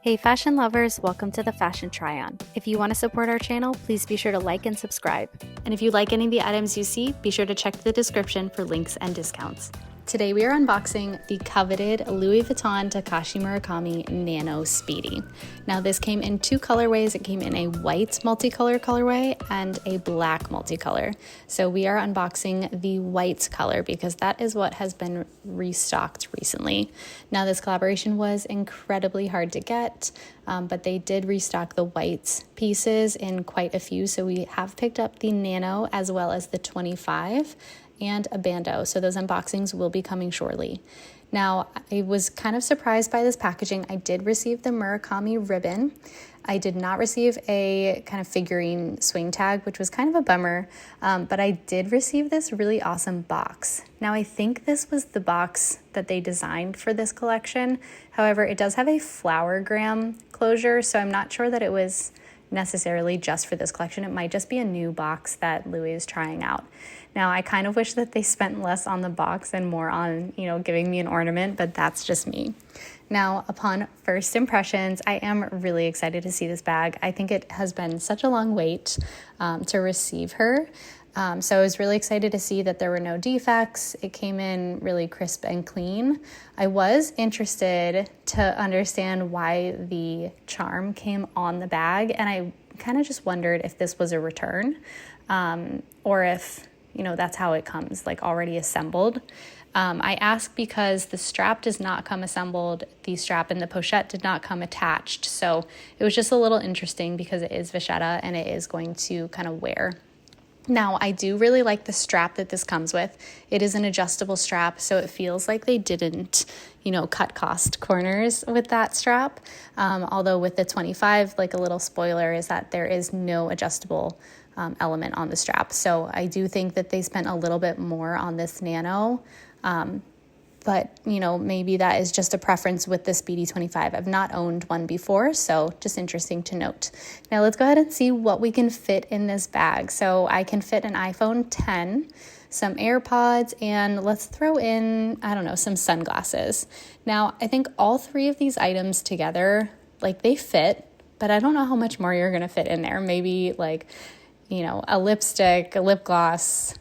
Hey fashion lovers, welcome to the Fashion Try-On. If you want to support our channel, please be sure to like and subscribe. And if you like any of the items you see, be sure to check the description for links and discounts. Today we are unboxing the coveted Louis Vuitton Takashi Murakami Nano Speedy. Now this came in two colorways. It came in a white multicolor colorway and a black multicolor. So we are unboxing the white color because that is what has been restocked recently. Now this collaboration was incredibly hard to get, but they did restock the white pieces in quite a few. So we have picked up the Nano as well as the 25 and a bandeau. So those unboxings will be coming shortly. Now, I was kind of surprised by this packaging. I did receive the Murakami ribbon. I did not receive a kind of figurine swing tag, which was kind of a bummer, but I did receive this really awesome box. Now, I think this was the box that they designed for this collection. However, it does have a flowergram closure, so I'm not sure that it was necessarily just for this collection. It might just be a new box that Louis is trying out. Now, I kind of wish that they spent less on the box and more on, giving me an ornament, but that's just me. Now, upon first impressions, I am really excited to see this bag. I think it has been such a long wait to receive her. So I was really excited to see that there were no defects. It came in really crisp and clean. I was interested to understand why the charm came on the bag, and I kind of just wondered if this was a return or if, that's how it comes, like already assembled. I ask because the strap does not come assembled. The strap and the pochette did not come attached. So it was just a little interesting because it is vachetta and it is going to kind of wear. Now, I do really like the strap that this comes with. It is an adjustable strap, so it feels like they didn't, cut cost corners with that strap. Although with the 25, like a little spoiler is that there is no adjustable element on the strap. So I do think that they spent a little bit more on this Nano. But, maybe that is just a preference with the Speedy 25. I've not owned one before, so just interesting to note. Now let's go ahead and see what we can fit in this bag. So I can fit an iPhone 10, some AirPods, and let's throw in, some sunglasses. Now, I think all three of these items together, they fit, but I don't know how much more you're going to fit in there. Maybe a lipstick, a lip gloss,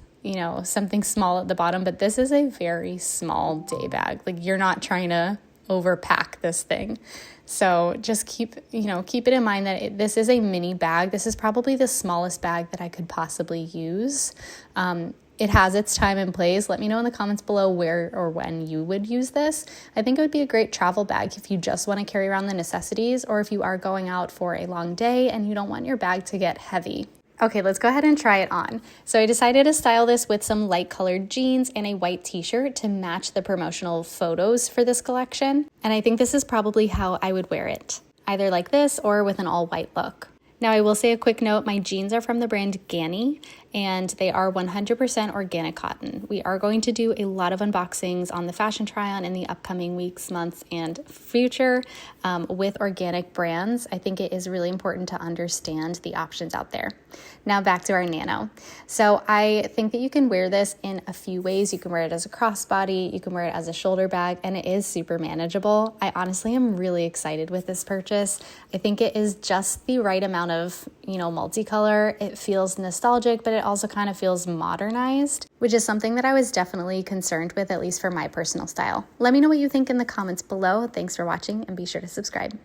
something small at the bottom, but this is a very small day bag. You're not trying to overpack this thing. So just keep it in mind that this is a mini bag. This is probably the smallest bag that I could possibly use. It has its time and place. Let me know in the comments below where or when you would use this. I think it would be a great travel bag if you just want to carry around the necessities, or if you are going out for a long day and you don't want your bag to get heavy. Okay, let's go ahead and try it on. So I decided to style this with some light colored jeans and a white t-shirt to match the promotional photos for this collection. And I think this is probably how I would wear it, either like this or with an all white look. Now I will say a quick note, my jeans are from the brand Ganni and they are 100% organic cotton. We are going to do a lot of unboxings on the Fashion Try-On in the upcoming weeks, months, and future with organic brands. I think it is really important to understand the options out there. Now back to our Nano. So I think that you can wear this in a few ways. You can wear it as a crossbody, you can wear it as a shoulder bag, and it is super manageable. I honestly am really excited with this purchase. I think it is just the right amount of, multicolor. It feels nostalgic, but it also kind of feels modernized, which is something that I was definitely concerned with, at least for my personal style. Let me know what you think in the comments below. Thanks for watching and be sure to subscribe.